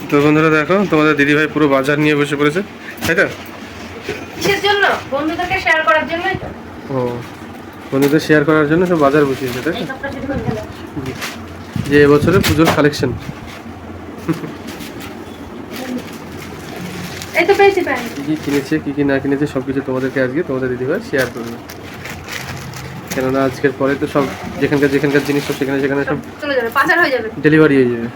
তো বন্ধুরা দেখো, তোমাদের দিদিভাই পুরো বাজার নিয়ে বসে পড়েছে, তাই তো? কিসের জন্য? বন্ধুদেরকে শেয়ার করার জন্যই তো। ও, বন্ধুদের শেয়ার করার জন্য সব বাজার বসিয়েছে, তাই এই তো? কাপটা শুধু করে ফেলো। যে এবছরে পুজোর কালেকশন। এই তো পেয়েছি প্যান্ট। কী কী কিনেছে, কী কী না কিনেছে সব কিছু তোমাদেরকে আজকে তোমাদের দিদিভাই শেয়ার করবে। কেননা আজকের পরে তো সব যেখানকার জিনিস সব সেখানে সব চলে যাবে, পাচার হয়ে যাবে। ডেলিভারি হয়ে যাবে।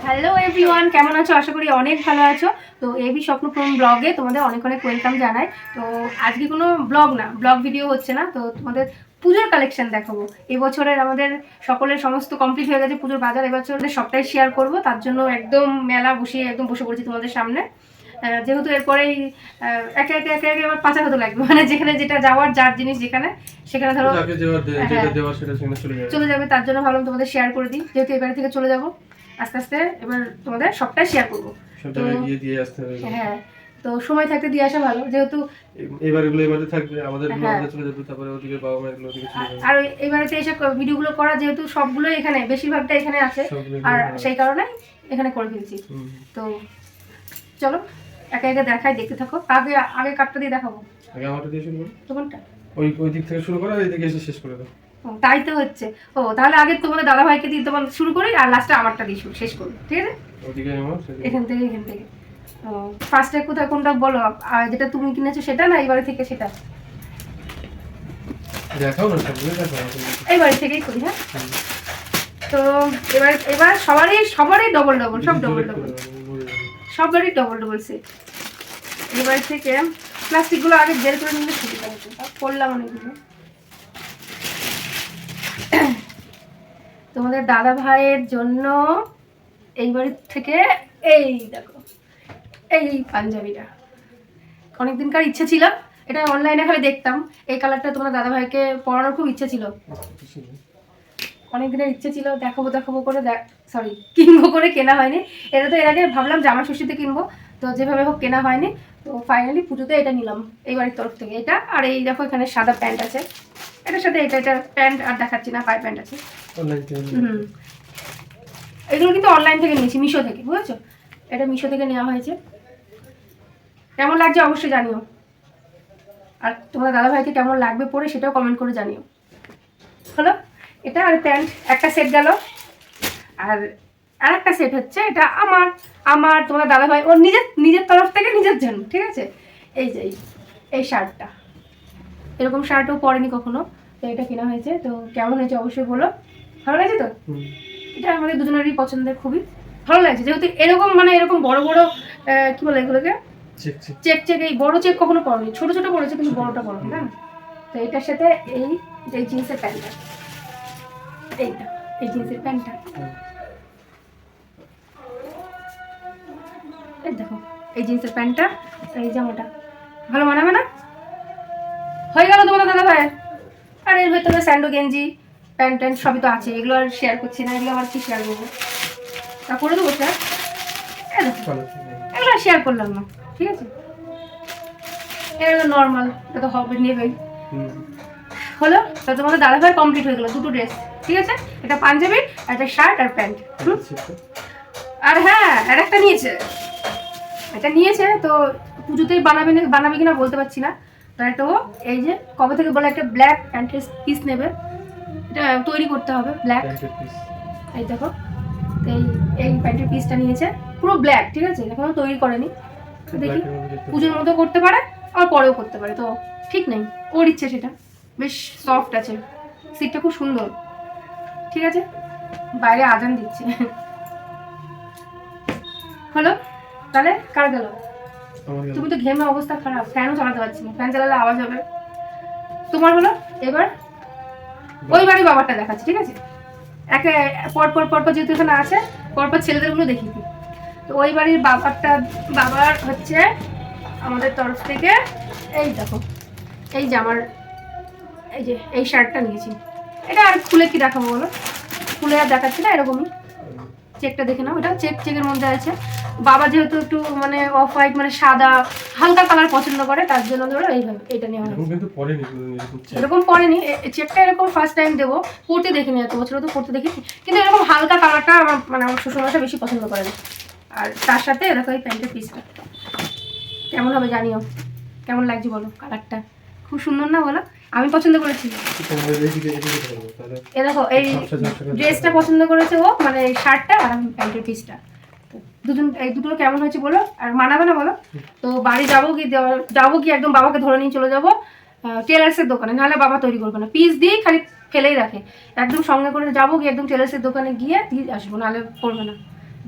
হ্যালো এভরিওয়ান, কেমন আছো? আশা করি অনেক ভালো আছো। তো এবি স্বপ্নপূরণ ব্লগে তোমাদের অনেক অনেক ওয়েলকাম জানাই। তো আজকে কোনো ব্লগ ভিডিও হচ্ছে না, তো তোমাদের পুজোর কালেকশন দেখাবো। এবছরের আমাদের সকলের সমস্ত কমপ্লিট হয়ে গেছে পুজোর বাজার, এবছরের সবটাই শেয়ার করব। তার জন্য একদম মেলা বসিয়ে একদম বসে পড়েছি তোমাদের সামনে। যেহেতু এরপরেই একে একে আবার পাচার হতে লাগবে, মানে যেখানে যেটা যাওয়ার, যার জিনিস যেখানে সেখানে ধরো চলে যাবে। তার জন্য ভাবলাম তোমাদের শেয়ার করে দিই, যেহেতু এবারে থেকে চলে যাবো আস্তে আস্তে। এবার তোমাদের সবটাই শেয়ার করবো। হ্যাঁ, তো সময় থাকতে দিয়ে আসা ভালো, যেহেতু এবারে থাকবে আমাদের চলে যাবে, তারপরে ওদিকে বাবা মা এগুলো ওদিকে চলে যাবে। আর এবারেতে এসে ভিডিওগুলো করা, যেহেতু সবগুলো এখানে, বেশিরভাগটা এখানে আছে, আর সেই কারণে এখানে করে ফেলছি। তো চলো একে একে দেখাই, দেখতে থাকো। আগে কাটটা দিয়ে দেখাবো। আগে আমারটা দিয়ে শুরু করো। তোমারটা ওই দিক থেকে শুরু করো, আর এইদিকে এসে শেষ করে দাও। তাই তো হচ্ছে। ও তাহলে আগে তোমাদের দাদা ভাইকে দিয়ে তোমার শুরু করি, আর লাস্টে আমারটা দিয়ে শেষ করবো, ঠিক আছে? ওদিকে আমার এখান থেকে ফার্স্টে কোথায় কোনটা বলো, আর যেটা তুমি কিনেছো সেটা না এই বাড়ি থেকে সেটা? দেখাও না, সবগুলো দেখাও। এই বাড়ি থেকেই করি। হ্যাঁ, তো এবার সবারই ডবল সব ডবল সবারই ডবল সেট। এই বাড়ি থেকে প্লাস্টিকগুলো আগে বের করে নিলে সুবিধা হতো, করলাম অনেকগুলো। তোমাদের দাদা ভাইয়ের জন্য এই বাড়ির থেকে এই দেখো, এই পাঞ্জাবিটা অনেকদিনকার ইচ্ছে ছিল, এটা অনলাইনে খালি দেখতাম। এই কালারটা তোমার দাদা ভাইকে পরানোর খুব ইচ্ছে ছিল, অনেকদিনের ইচ্ছে ছিল। দেখাবো করে কিনবো করে কেনা হয়নি। এটা তো এর আগে ভাবলাম জামা ষষ্ঠীতে কিনবো, তো যেভাবে হোক কেনা হয়নি। তো ফাইনালি পুজোতে এটা নিলাম এই বাড়ির তরফ থেকে, এটা। আর এই দেখো এখানে সাদা প্যান্ট আছে, এটার সাথে এটা প্যান্ট আর দেখাচ্ছি না, পায়ে প্যান্ট আছে। এগুলো কিন্তু অনলাইন থেকে নিয়েছি, মিশো থেকে, বুঝেছো? এটা মিশো থেকে নেওয়া হয়েছে। কেমন লাগছে অবশ্যই জানিও, আর তোমার দাদা ভাইকে কেমন লাগবে পরে সেটাও কমেন্ট করে জানিও। হলো এটা, আর প্যান্ট একটা সেট গেল। আর একটা সেট হচ্ছে এটা আমার তোমার দাদা ভাই ওর নিজের তরফ থেকে নিজের জন্য, ঠিক আছে? এই যে এই শার্টটা, এরকম শার্টও পরেনি কখনো, তো এটা কেনা হয়েছে। তো কেমন হয়েছে অবশ্যই বলো, ভালো লাগছে তো? এটা আমাদের দুজনেরই পছন্দের, খুবই ভালো লাগছে। যেহেতু এরকম বড় বড় কি বলে এগুলোকে, চেক এই বড় চেক কখনো পড়েনি, ছোট ছোট পড়েছে কিন্তু বড়টা পড়েনি না। তো এটার সাথে এই জিন্সের প্যান্টটা, এই জিন্সের প্যান্টটা, এই দেখো এই জিন্সের প্যান্টটা, এই জামাটা ভালো মানাবে না? হয়ে গেল তোমাদের দাদা ভাইয়ের। আর এর ভেতরে স্যান্ডো গেঞ্জি প্যান্ট সবই তো আছে, এগুলো আর শেয়ার করছি না, এগুলো আবার কি শেয়ার করবো, তা করে দেবো স্যার। এগুলো শেয়ার করলাম না, ঠিক আছে? এটা নর্মাল, এটা তো হবে, নেবেই। হলো, তো তোমাদের দাদা ভাই কমপ্লিট হয়ে গেলো দুটো ড্রেস, ঠিক আছে? এটা পাঞ্জাবি, একটা শার্ট আর প্যান্ট। আর হ্যাঁ, আর একটা নিয়েছে তো পুজোতেই বানাবে কিনা বলতে পারছি না। তো একটা ও এই যে কবে থেকে বলে একটা ব্ল্যাক প্যান্টের পিস নেবে, এটা তৈরি করতে হবে ব্ল্যাক। এই দেখো এই প্যান্টের পিসটা নিয়েছে, পুরো ব্ল্যাক, ঠিক আছে? এখনো তৈরি করেনি, তো দেখি পুজোর মতো করতে পারে, আবার পরেও করতে পারে, তো ঠিক নেই, ওর ইচ্ছে সেটা। বেশ সফট আছে, সিটটা খুব সুন্দর, ঠিক আছে? বাইরে আজান দিচ্ছে। হলো, তাহলে কার গেল? তুমি তো ঘেমে অবস্থা খারাপ, ফ্যানও চালাতে পারছি না, ফ্যান চালালে আওয়াজ হবে। তোমার হলো, এবার ওই বাড়ি বাবারটা দেখাচ্ছি, ঠিক আছে? একে পরপর যেহেতু এখানে আছে, পরপর ছেলেদেরগুলো দেখি। তো ওই বাড়ির বাবার হচ্ছে আমাদের তরফ থেকে এই দেখো এই জামার, এই যে এই শার্টটা নিয়েছি। এটা আর খুলে কি দেখাবো বলো, খুলে আর দেখাচ্ছি না, এরকমই। চেকটা দেখে নাও, এটা চেকের মধ্যে আছে। বাবা যেহেতু একটু অফ হোয়াইট, সাদা হালকা কালার পছন্দ করে, তার জন্য ধরো এইভাবে এটা নেওয়া হয়। এরকম পরেনি, চেকটা এরকম ফার্স্ট টাইম দেবো, পড়তে দেখিনি, এত বছর তো পড়তে দেখিনি, কিন্তু এরকম হালকা কালারটা আমার শ্বশুরমশাই বেশি পছন্দ করেন। আর তার সাথে দেখো এই প্যান্টের পিসটা কেমন হবে জানিও, কেমন লাগছে বলো, কালারটা খুব সুন্দর না বলো, আমি পছন্দ করেছি। এ দেখো এই ড্রেসটা পছন্দ করেছে ও, মানে এই শার্টটা আর আমি প্যান্টের পিসটা, দুজন এই দুটো কেমন হয়েছে বলো, আর মানাবে না বলো? তো বাড়ি যাবো কি একদম বাবাকে ধরে নিয়ে চলে যাবো টেলার্সের দোকানে, নাহলে বাবা তৈরি করবে না, পিস দিয়েই খালি ফেলেই রাখে। একদম সঙ্গে করে যাবো কি একদম টেলার্সের দোকানে গিয়ে দিয়ে আসবো, নাহলে করবে না।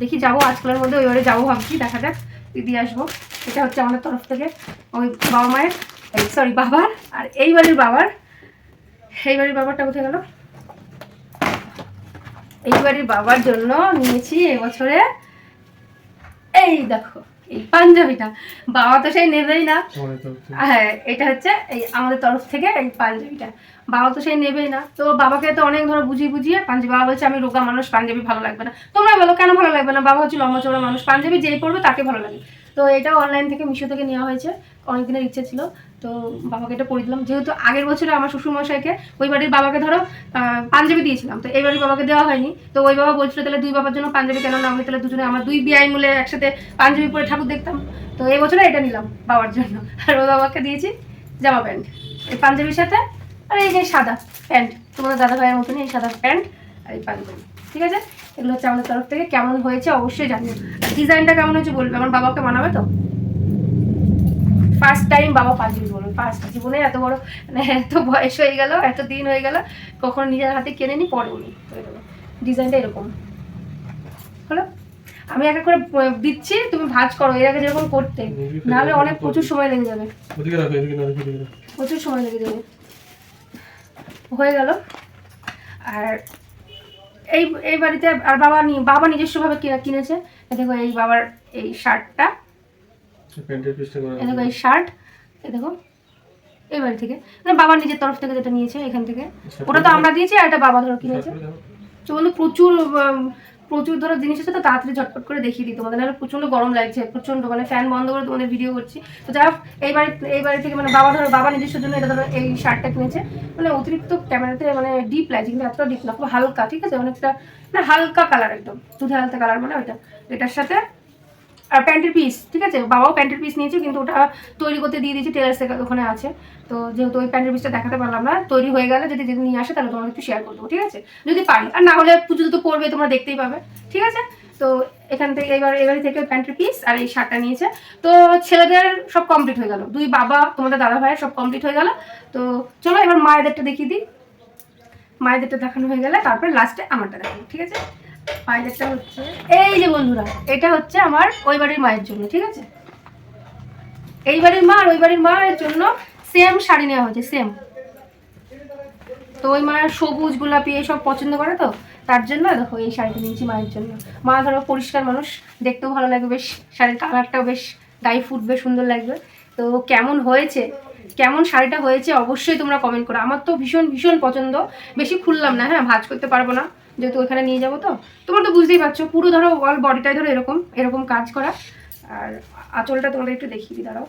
দেখি যাবো আজকালের মধ্যে ওই বারে যাবো ভাবছি, দেখা যাক দিয়ে আসবো। এটা হচ্ছে আমাদের তরফ থেকে ওই বাবা মায়ের, সরি বাবার, আর এই বাড়ির বাবারটা কোথায় গেল, এই বাড়ির বাবার জন্য নিয়েছি এবছরে এই দেখো এই পাঞ্জাবিটা। বাবা তো সেই নেবেই না, হ্যাঁ এটা হচ্ছে এই আমাদের তরফ থেকে এই পাঞ্জাবিটা, বাবা তো সেই নেবেই না। তো বাবাকে তো অনেক ধরো বুঝিয়ে পাঞ্জাবি, বাবা বলছে আমি রোগা মানুষ, পাঞ্জাবি ভালো লাগবে না। তোমরা বলো কেন ভালো লাগবে না? বাবা হচ্ছে লম্বা চওড়া মানুষ, পাঞ্জাবি যেই পড়বে তাকে ভালো লাগে। তো এটাও অনলাইন থেকে মিশো থেকে নেওয়া হয়েছে, অনেকদিনের ইচ্ছে ছিল, তো বাবাকে এটা পরে দিলাম। যেহেতু আগের বছরে আমার শ্বশুরমশাইকে ওই বাড়ির বাবাকে ধরো পাঞ্জাবি দিয়েছিলাম, তো এই বাড়ির বাবাকে দেওয়া হয়নি। তো ওই বাবা বলছিল তাহলে দুই বাবার জন্য পাঞ্জাবি কেন না, আমি তাহলে দুজনে আমার দুই বিয়াই মিলে একসাথে পাঞ্জাবি পরে ঠাকুর দেখতাম। তো এই বছরে এটা নিলাম বাবার জন্য, আর ওই বাবাকে দিয়েছি জামা প্যান্ট এই পাঞ্জাবির সাথে, আর এই যে সাদা প্যান্ট তোমাদের দাদা ভাইয়ের মতনই এই সাদা প্যান্ট আর এই পাঞ্জাবি। ঠিক আছে, এগুলো হচ্ছে আমাদের তরফ থেকে। কেমন হয়েছে অবশ্যই জানিও, আর ডিজাইনটা কেমন হয়েছে বলবে, আমার বাবাকে মানাবে তো। ফার্স্ট টাইম বাবা পাঞ্জাবি বলবে, ফার্স্ট জীবনে এত বড় মানে এত বয়স হয়ে গেল, এত দিন হয়ে গেল, কখনো নিজের হাতে কেনে নি, পরে উনি ডিজাইনটা এরকম হলো। আমি একটা করে দিচ্ছি, তুমি ভাঁজ করো এর আগে যেরকম করতে, নাহলে অনেক প্রচুর সময় লেগে যাবে, প্রচুর সময় লেগে যাবে। হয়ে গেল। আর এই বাড়িতে আর বাবা নিজস্বভাবে কিনেছে। দেখো এই বাবার এই শার্টটা, দেখো এই শার্ট, দেখো এই বাড়ি থেকে মানে বাবার নিজের তরফ থেকে যেটা নিয়েছে এখান থেকে, ওটা তো আমরা দিয়েছি, আর এটা বাবা ধরো কিনেছে। তো বন্ধু প্রচুর ধরো জিনিস আছে, তো তাড়াতাড়ি ঝটপট করে দেখিয়ে দিই তোমাদের, নাহলে প্রচন্ড গরম লাগছে, প্রচন্ড মানে ফ্যান বন্ধ করে তোমাদের ভিডিও করছি। তো যাই হোক এই বাড়ি থেকে মানে বাবা নিজস্ব জন্য এটা ধরো এই শার্টটা কিনেছে, মানে অতিরিক্ত ক্যামেরাতে মানে ডিপ লাগছে, কিন্তু এতটা ডিপ না, খুব হালকা, ঠিক আছে, অনেকটা না হালকা কালার, একদম দুধে হালকা কালার, মানে ওইটা এটার সাথে। আর প্যান্টের পিস, ঠিক আছে, বাবাও প্যান্টের পিস নিয়েছে, কিন্তু ওটা তৈরি করতে দিয়ে দিয়েছি, টেলার্স ওখানে আছে। তো যেহেতু ওই প্যান্টের পিসটা দেখাতে পারলাম না, তৈরি হয়ে গেলে যদি যেদিন নিয়ে আসে তাহলে তোমাকে একটু শেয়ার করে দেবো, ঠিক আছে, যদি পারি, আর না হলে পুজো তো পড়বে তোমরা দেখতেই পাবে, ঠিক আছে। তো এখান থেকে এবারে থেকে প্যান্টের পিস আর এই শার্টটা নিয়েছে। তো ছেলেদের সব কমপ্লিট হয়ে গেল, দুই বাবা তোমাদের দাদা ভাইয়ের সব কমপ্লিট হয়ে গেল। তো চলো এবার মায়েদেরটা দেখিয়ে দিই, মায়েদেরটা দেখানো হয়ে গেলে তারপরে লাস্টে আমারটা দেখাবো, ঠিক আছে। মায়েদেরটা হচ্ছে এই যে বন্ধুরা, এটা হচ্ছে আমার ওই বাড়ির মায়ের জন্য, ঠিক আছে, এই বাড়ির মা আর ওই বাড়ির মায়ের জন্য সেম শাড়ি নেওয়া হয়েছে, সেম। তো ওই মায়ের সবুজ গোলাপি এইসব পছন্দ করে, তো তার জন্য দেখো এই শাড়িটা নিয়েছি মায়ের জন্য। মা ধরো পরিষ্কার মানুষ, দেখতেও ভালো লাগবে বেশ, শাড়ির কালারটাও বেশ গায়ে ফুটবে, সুন্দর লাগবে। তো কেমন শাড়িটা হয়েছে অবশ্যই তোমরা কমেন্ট করো। আমার তো ভীষণ ভীষণ পছন্দ, বেশি খুললাম না, হ্যাঁ ভাঁজ করতে পারবো না যেহেতু ওইখানে নিয়ে যাবো। তো তোমরা তো বুঝতেই পারছো, পুরো ধরো অল বডিটাই ধরো এরকম কাজ করা। আর আঁচলটা তোমাদের একটু দেখিয়ে দিই, দাঁড়াও,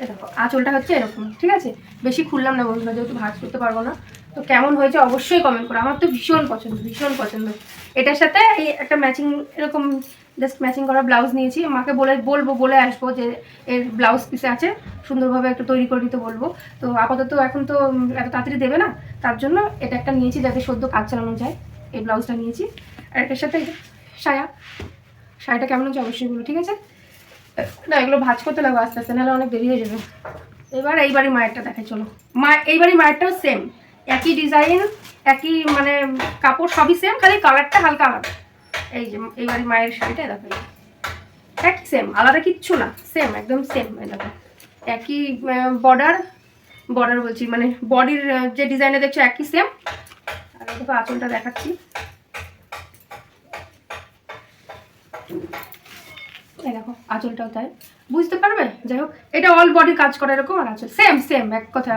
দেখো আঁচলটা হচ্ছে এরকম, ঠিক আছে, বেশি খুললাম না বন্ধুরা যেহেতু ভাঁজ করতে পারবো না। তো কেমন হয়েছে অবশ্যই কমেন্ট করো, আমার তো ভীষণ পছন্দ। এটার সাথে এই একটা ম্যাচিং এরকম জাস্ট ম্যাচিং করা ব্লাউজ নিয়েছি, মাকে বলে আসবো যে এর ব্লাউজ পিসে আছে, সুন্দরভাবে একটু তৈরি করে দিতে বলবো। তো আপাতত এখন তো এত তাড়াতাড়ি দেবে না, তার জন্য এটা একটা নিয়েছি যাতে সদ্য কাজ চালানো যায়, এই ব্লাউজটা নিয়েছি। আর এটার সাথে শাড়িটা কেমন হচ্ছে অবশ্যই বলো, ঠিক আছে। না এগুলো ভাঁজ করতে লাগবে আস্তে আস্তে, নাহলে অনেক দেরি হয়ে যাবে। এবার এই বাড়ির মায়েরটা দেখাই চলো। এই বাড়ির মায়েরটাও সেম, একই ডিজাইন, একই মানে কাপড় সবই সেম, খালি কালারটা হালকা আলাদা। এই যে এই বাড়ির মায়ের শাড়িটা দেখো, একই সেম, আলাদা কিচ্ছু না, সেম একদম সেম। এই দেখো একই বর্ডার বলছি মানে বডির যে ডিজাইনে দেখছো একই সেম। আর দেখো আঁচলটা দেখাচ্ছি, এই দেখো আঁচলটাও তাই, বুঝতে পারবে। যাই হোক এটা অল বডি কাজ করা এরকম, আর আঁচল সেম এক কথা।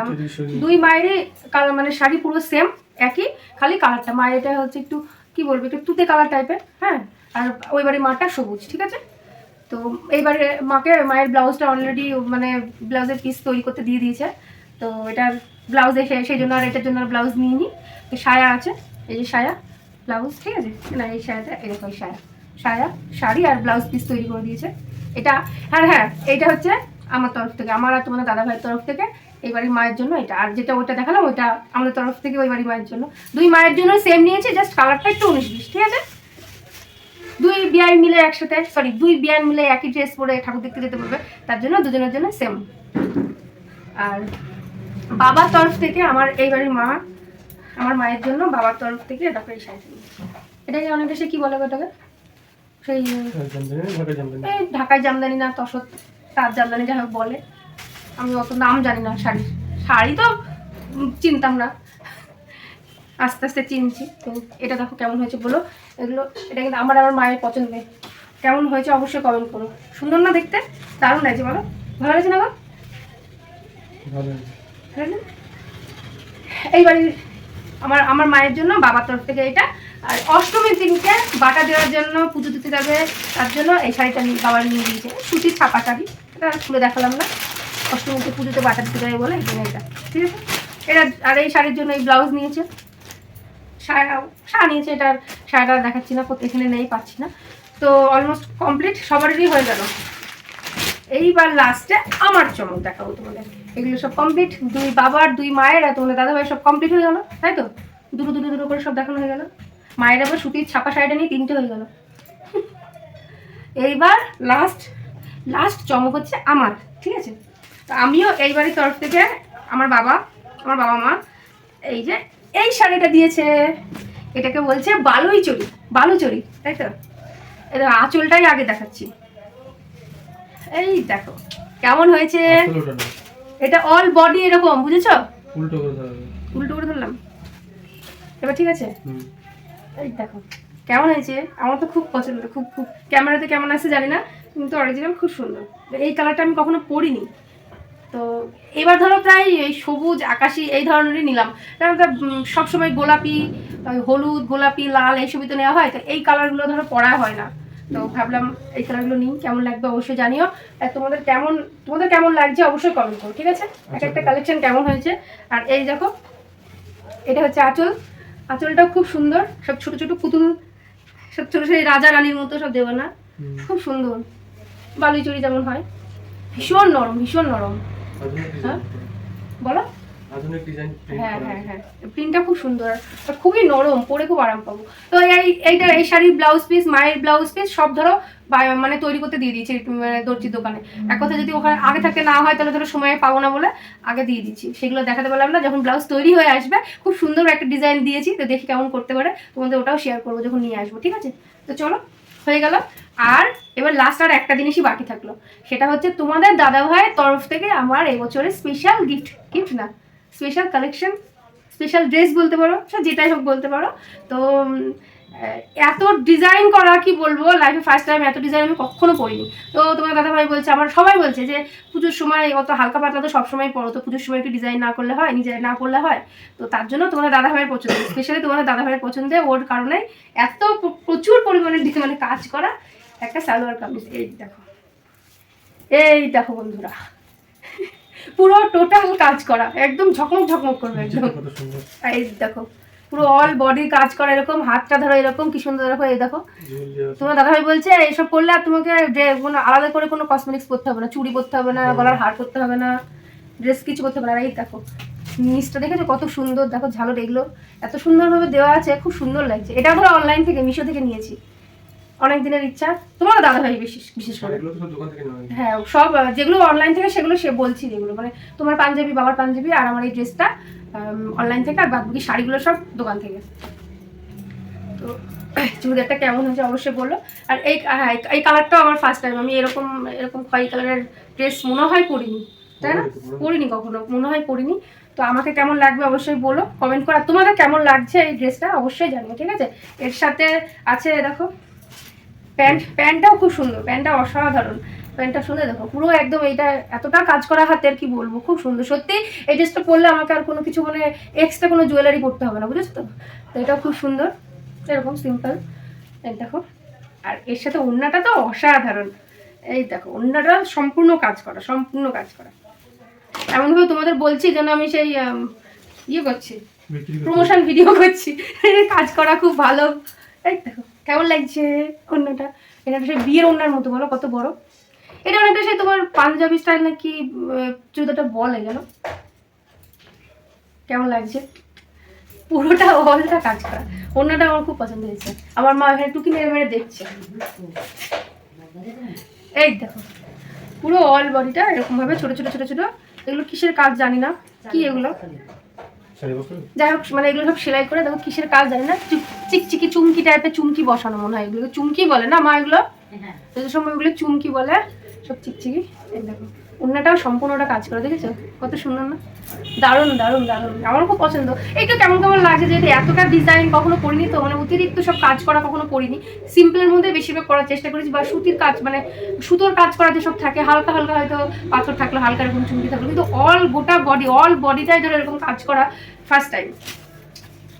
দুই মায়েরই কালার মানে শাড়ি পুরো সেম একই, খালি কালারটা মায়ের এটা হচ্ছে একটু কি বলবো একটু তুতে কালার টাইপের, হ্যাঁ, আর ওই বাড়ির মাটা সবুজ, ঠিক আছে। তো এইবারে মায়ের ব্লাউজটা অলরেডি মানে ব্লাউজের পিস তৈরি করতে দিয়ে দিয়েছে। তো এটার ব্লাউজ সেই জন্য আর এটার জন্য ব্লাউজ নিয়ে নিই। তো সায়া আছে, এই যে সায়া, ব্লাউজ, ঠিক আছে না এই শাড়িটা এরকম সায়া শাড়ি আর ব্লাউজ পিস তৈরি করে দিয়েছে এটা। হ্যাঁ এইটা হচ্ছে আমার তরফ থেকে, আমার আর তোমাদের দাদা ভাইয়ের তরফ থেকে এই বাড়ির মায়ের জন্য এটা। আর যেটা ওইটা দেখালাম ওইটা আমাদের তরফ থেকে ওই বাড়ির মায়ের জন্য। দুই মায়ের জন্য সেম নিয়েছে, জাস্ট কালারটা একটু 19-20, ঠিক আছে। দুই বিয়ান মিলে একসাথে, সরি দুই বিয়ান মিলে একই ড্রেস পরে ঠাকুর দেখতে যেতে পারবে, তার জন্য দুজনের জন্য সেম। আর বাবার তরফ থেকে আমার এই বাড়ির মা, আমার মায়ের জন্য বাবার তরফ থেকে দেখো এই শাড়ি, এটাকে অনেক দেশে কি বলে ওটাকে, সেই এই ঢাকায় জামদানি না তসত তার জামদানি যাই হোক বলে, আমি অত নাম জানি না শাড়ির। শাড়ি তো চিনতাম না, আস্তে আস্তে চিনছি। তো এটা দেখো কেমন হয়েছে বলো, এগুলো এটা কিন্তু আমার মায়ের পছন্দের। কেমন হয়েছে অবশ্যই কমেন্ট করো। সুন্দর না দেখতে, দারুণ লাগছে বলো, ভালো লাগছে না গো? এই বাড়ির আমার মায়ের জন্য বাবার তরফ থেকে এটা। আর অষ্টমীর দিনকে বাটা দেওয়ার জন্য, পুজো দিতে যাবে তার জন্য এই শাড়িটা বাবার নিয়ে দিয়েছে, সুতির ছাপা শাড়ি, এটা খুলে দেখালাম না, অষ্টমীতে পুজোতে বাটা দিতে যাবে বলে এই জন্য এটা, ঠিক আছে। এটা আর এই শাড়ির জন্য এই ব্লাউজ নিয়েছে, শাড়ি নিয়েছে, এটার শাড়িটা দেখাচ্ছি না, এখানে নেই পাচ্ছি না। তো অলমোস্ট কমপ্লিট, সবারই হয়ে গেল। এইবার লাস্টে আমার চমক দেখাবো তোমাদের। এগুলো সব কমপ্লিট, দুই বাবার দুই মায়ের আর তোমাদের দাদা ভাই সব কমপ্লিট হয়ে গেল, তাই তো? দুটো দুটো দুটো করে সব দেখানো হয়ে গেল। মায়ের আবার সুতির ছাপা শাড়িটা নিয়ে 3টে হয়ে গেল। এইবার লাস্ট চমক হচ্ছে আমার, ঠিক আছে। তো আমিও এই বাড়ির তরফ থেকে আমার বাবা মা এই যে এই শাড়িটা দিয়েছে, এটাকে বলছে বালুচরি, তাই তো? এটা আঁচলটাই আগে দেখাচ্ছি, এই দেখো কেমন হয়েছে। এটা অল বডি এরকম, বুঝেছো? উল্টো করে ধরলাম এবার, ঠিক আছে। এই দেখো কেমন হয়েছে, আমার তো খুব পছন্দ, খুব ক্যামেরাতে কেমন আছে জানি না, কিন্তু অরিজিনাল খুব সুন্দর। এই কালারটা আমি কখনো পরিনি, তো এবার ধরো প্রায় এই সবুজ আকাশি এই ধরনেরই নিলাম, কারণ সবসময় গোলাপি, হলুদ, গোলাপি, লাল এইসবই তো নেওয়া হয়, তো এই কালারগুলো ধরো পরা হয় না, তো ভাবলাম এই কালারগুলো নিই। কেমন লাগবে অবশ্যই জানিও, আর তোমাদের কেমন লাগছে অবশ্যই কমেন্ট করো, ঠিক আছে। একটা কালেকশন কেমন হয়েছে। আর এই দেখো এটা হচ্ছে আঁচলটাও খুব সুন্দর, সব ছোট ছোট পুতুল, সব ছোট সেই রাজা রানীর মতো সব দেবো না, খুব সুন্দর। বালুচুরি যেমন হয়, ভীষণ নরম। হ্যাঁ বলো, হ্যাঁ প্রিন্টটা খুব সুন্দর, খুবই নরম, পরে খুব আরাম পাবো। তো এই শাড়ির ব্লাউজ পিস, মায়ের ব্লাউজ পিস সব ধরো মানে তৈরি করতে দিয়ে দিয়েছি দর্জির দোকানে। এক কথা যদি ওখানে আগে থাকতে না হয় তাহলে ধরো সময় পাবো না বলে আগে দিয়ে দিচ্ছি, সেগুলো দেখাতে পারলাম না। যখন ব্লাউজ তৈরি হয়ে আসবে খুব সুন্দর একটা ডিজাইন দিয়েছি, তো দেখি কেমন করতে পারে, তোমাদের ওটাও শেয়ার করবো যখন নিয়ে আসবো, ঠিক আছে। তো চলো হয়ে গেল। আর এবার লাস্ট আর একটা জিনিসই বাকি থাকলো, সেটা হচ্ছে তোমাদের দাদা ভাইয়ের তরফ থেকে আমার এবছরের স্পেশাল গিফট না, স্পেশাল কালেকশন, স্পেশাল ড্রেস বলতে পারো, যেটাই হোক বলতে পারো। তো এত ডিজাইন করা কি বলবো, লাইফে ফার্স্ট টাইম এত ডিজাইন আমি কখনো পরিনি। তো তোমার দাদাভাই বলছে, আমার সবাই বলছে যে পুজোর সময় অত হালকা পাতলা তো সবসময় পড়ো, তো পুজোর সময় একটু ডিজাইন না করলে হয়, নিজে না করলে হয়। তো তার জন্য তোমাদের দাদাভাইয়ের পছন্দ, স্পেশালি তোমাদের দাদাভাইয়ের পছন্দে, ওর কারণে এত প্রচুর পরিমাণে মানে কাজ করা একটা সালোয়ার কামিজ। এই দেখো বন্ধুরা, পুরো টোটাল কাজ করা, একদম ঝকমক করবে একদম। এই দেখো পুরো অল বডি কাজ করা, এরকম হাতটা ধরো এরকম কি সুন্দর, দেখো এই দেখো। তোমার দাদাভাই বলছে এইসব করলে আর তোমাকে কোনো আলাদা করে কোনো কসমেটিক্স করতে হবে না, চুড়ি করতে হবে না, গলার হার করতে হবে না, ড্রেস কিছু করতে হবে না। এই দেখো নিচটা দেখেছো কত সুন্দর, দেখো ঝালর, এগুলো এত সুন্দরভাবে দেওয়া আছে, খুব সুন্দর লাগছে। এটা ধরো অনলাইন থেকে, মিশো থেকে নিয়েছি, অনেক দিনের ইচ্ছা। তোমার দাদাভাই বিশেষ করে, হ্যাঁ সব যেগুলো অনলাইন থেকে সেগুলো সে বলছি, যেগুলো মানে তোমার পাঞ্জাবি, বাবার পাঞ্জাবি, আর আমার এই ড্রেসটা অনলাইন থেকে, আর বাদ বাকি শাড়িগুলো সব দোকান থেকে। তো চুড়িদারটা কেমন হয়েছে অবশ্যই বলো। আর এই কালারটাও আমার ফার্স্ট টাইম, আমি এরকম খয়েরি কালারের ড্রেস মনে হয় পরিনি, তাই না? পরিনি কখনো, মনে হয় পরিনি। তো আমাকে কেমন লাগবে অবশ্যই বলো, কমেন্ট করো। আর তোমাদের কেমন লাগছে এই ড্রেসটা অবশ্যই জানিও, ঠিক আছে। এর সাথে আছে দেখো প্যান্টটাও খুব সুন্দর, প্যান্টটা অসাধারণ, প্যান্টটা সুন্দর দেখো, পুরো একদম এইটা এতটা কাজ করা হাতের কি বলবো, খুব সুন্দর সত্যি। এই ড্রেসটা পরলে আমাকে আর কোনো কিছু মানে এক্সট্রা কোনো জুয়েলারি পরতে হবে না, বুঝেছো তো। তো এটাও খুব সুন্দর, এরকম সিম্পল দেখো। আর এর সাথে ওড়নাটা তো অসাধারণ, এই দেখো ওড়নাটা সম্পূর্ণ কাজ করা, এমনভাবে তোমাদের বলছি যেন আমি সেই করছি, প্রমোশন ভিডিও করছি, কাজ করা খুব ভালো। এই দেখো কেমন লাগছে ওড়নাটা, এটা সে বিয়ের ওড়নার মতো, বলো কত বড়। এটা অনেকটা সেই তোমার পাঞ্জাবি স্টাইল নাকি চুড়িদারটা বলে গেল। কেমন লাগছে, পুরোটা অলটা কাজ করা। ওড়নাটা আমার খুব পছন্দ হয়েছে। আমার মা এখানে টুকি মেরে মেরে দেখছে। এই দেখো পুরো অল বডিটা এরকম ভাবে ছোট ছোট ছোট ছোট। এগুলো কিসের কাজ জানি না, কি এগুলো, যাই হোক মানে এগুলো সব সেলাই করে, দেখো কিসের কাজ জানি না, চিকচিকি চুমকি টাইপের চুমকি বসানো মনে হয়। এগুলো চুমকি বলে না মা, এগুলো যে সময় এগুলো চুমকি বলে, সব চিকচিকি। এই দেখো ওড়নাটাও সম্পূর্ণটা কাজ করে, দেখেছো কত সুন্দর না, দারুণ দারুণ দারুণ, আমার খুব পছন্দ। একটু কেমন কেমন লাগছে যেহেতু এতটা ডিজাইন কখনো করিনি, তো মানে অতিরিক্ত সব কাজ করা কখনো করিনি, সিম্পলের মধ্যে বেশিরভাগ করার চেষ্টা করেছি। বা সুতির কাজ মানে সুতোর কাজ করা যেসব থাকে, হালকা হালকা হয়তো পাথর থাকলো, হালকা এরকম চুমকি থাকলো, কিন্তু অল গোটা বডি অল বডিটাই ধরে এরকম কাজ করা ফার্স্ট টাইম।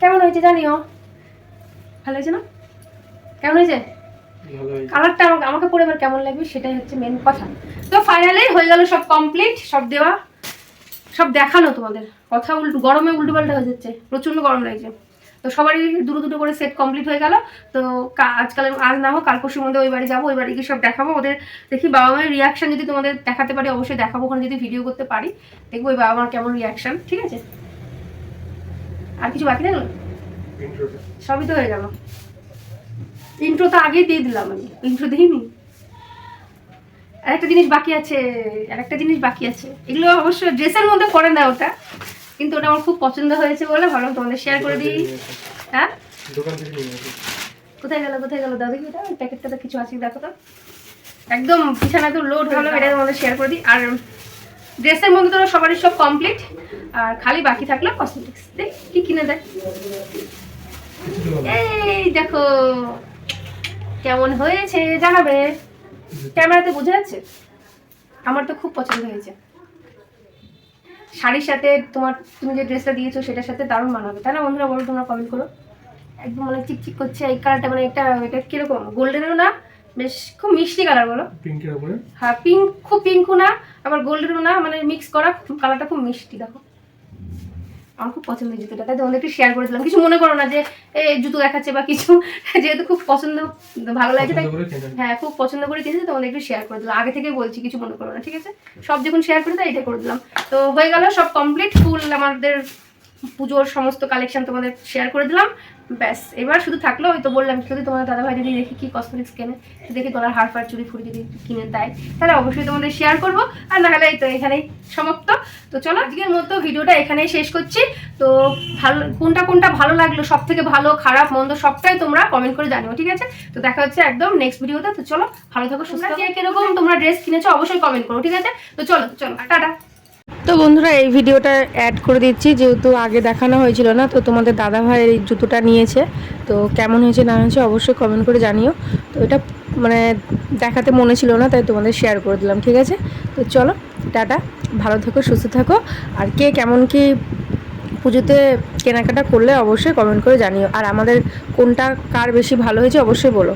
কেমন হয়েছে জানিও, ভালো হয়েছে না, কেমন হয়েছে কালারটা, আমাকে পরে এবার কেমন লাগবে সেটাই হচ্ছে মেন কথা। তো ফাইনালি হয়ে গেল সব কমপ্লিট, সব দেওয়া, সব দেখানো তোমাদের। কথা গরমে উল্টো পাল্টা হয়ে যাচ্ছে, প্রচন্ড গরম লাগছে। তো সবারই দুটো দুটো করে সেট কমপ্লিট হয়ে গেল। তো আজকাল আজ না হোক কাল পরশুর মধ্যে ওই বাড়ি যাবো, ওই বাড়ি গিয়ে সব দেখাবো ওদের। দেখি বাবা মায়ের রিয়াকশন যদি তোমাদের দেখাতে পারি অবশ্যই দেখাবো, ওখানে যদি ভিডিও করতে পারি দেখবো ওই বাবা মার কেমন রিয়াকশন। ঠিক আছে, আর কিছু বাকি থাকলো, সবই তো হয়ে গেল। ইন্ট্রো তো আগেই দিয়ে দিলাম, আমি ইন্ট্রো দিইনি। আরেকটা জিনিস বাকি আছে, আরেকটা জিনিস বাকি আছে, এগুলো অবশ্য ড্রেসের মধ্যে পড়ে না ওটা, কিন্তু ওটা আমার খুব পছন্দ হয়েছে বলে ভাবলাম তোমাদের শেয়ার করে দিই। হ্যাঁ কোথায় গেল কোথায় গেল, দাও দেখি এটা প্যাকেটটা তো কিছু আছে, দেখো তো একদম বিছানা তো লোড হলো, এটা তোমাদের শেয়ার করে দিই। আর ড্রেসের মধ্যে তো সবারই সব কমপ্লিট, আর খালি বাকি থাকলো কসমেটিক্স। দেখ কি কিনে দেয়, এই দেখো কেমন হয়েছে জানাবে, ক্যামেরাতে বোঝা যাচ্ছে। আমার তো খুব পছন্দ হয়েছে, শাড়ির সাথে তুমি যে ড্রেসটা দিয়েছো সেটার সাথে দারুণ মানাবে, তাই না বন্ধুরা? বলো তোমরা, কমেন্ট করো। একদম মানে চিকচিক করছে এই কালারটা, মানে এটা কিরকম গোল্ডেনও না, বেশ খুব মিষ্টি কালার, বলো পিঙ্কের উপরে। হ্যাঁ পিঙ্ক, খুব পিঙ্কও না আবার গোল্ডেনও না, মানে মিক্স করা, কালারটা খুব মিষ্টি। দেখো আমার খুব পছন্দের জুতোটা, তাই তোমাদের একটু শেয়ার করে দিলাম। কিছু মনে করো না যে এই জুতো দেখাচ্ছে বা কিছু, যেহেতু খুব পছন্দ ভালো লাগছে তাই, হ্যাঁ খুব পছন্দ করে কিনেছি, তোমাদের একটু শেয়ার করে দিলাম। আগে থেকে বলছি কিছু মনে করো না, ঠিক আছে? সব যখন শেয়ার করে তাই এটা করে দিলাম। তো হয়ে গেল সব কমপ্লিট, ফুল আমাদের পুজোর সমস্ত কালেকশন তোমাদের শেয়ার করে দিলাম। ব্যাস এবার শুধু থাকলো ওই তো বললাম, যদি তোমার দাদাভাই যদি দেখি কি কসমেটিক্স কেনে, দেখি তোমার হার ফার চুড়ি ফুড়ি যদি কিনে দেয় তাহলে অবশ্যই তোমাদের শেয়ার করবো, আর না হলে এই তো এখানেই সমাপ্ত। তো চলো আজকের মতো ভিডিওটা এখানেই শেষ করছি। তো ভালো কোনটা কোনটা ভালো লাগলো, সব থেকে ভালো খারাপ মন্দ সবটাই তোমরা কমেন্ট করে জানিও, ঠিক আছে? তো দেখা হচ্ছে একদম নেক্সট ভিডিওতে। তো চলো ভালো থাকো, সুস্থ থাকো। কিরকম তোমরা ড্রেস কিনেছো অবশ্যই কমেন্ট করো, ঠিক আছে? তো চলো চলো টাটা। তো বন্ধুরা এই ভিডিওটা অ্যাড করে দিচ্ছি, যেহেতু আগে দেখানো হয়েছিল না। তো তোমাদের দাদাভাই এই জুতোটা নিয়েছে, তো কেমন হয়েছে না হয়েছে অবশ্যই কমেন্ট করে জানিও। তো এটা মানে দেখাতে মনে ছিল না, তাই তোমাদের শেয়ার করে দিলাম, ঠিক আছে? তো চলো টাটা, ভালো থাকো সুস্থ থাকো। আর কে কেমন কি পুজোতে কেনাকাটা করলে অবশ্যই কমেন্ট করে জানিও। আর আমাদের কোনটা কার বেশি ভালো হয়েছে অবশ্যই বলো।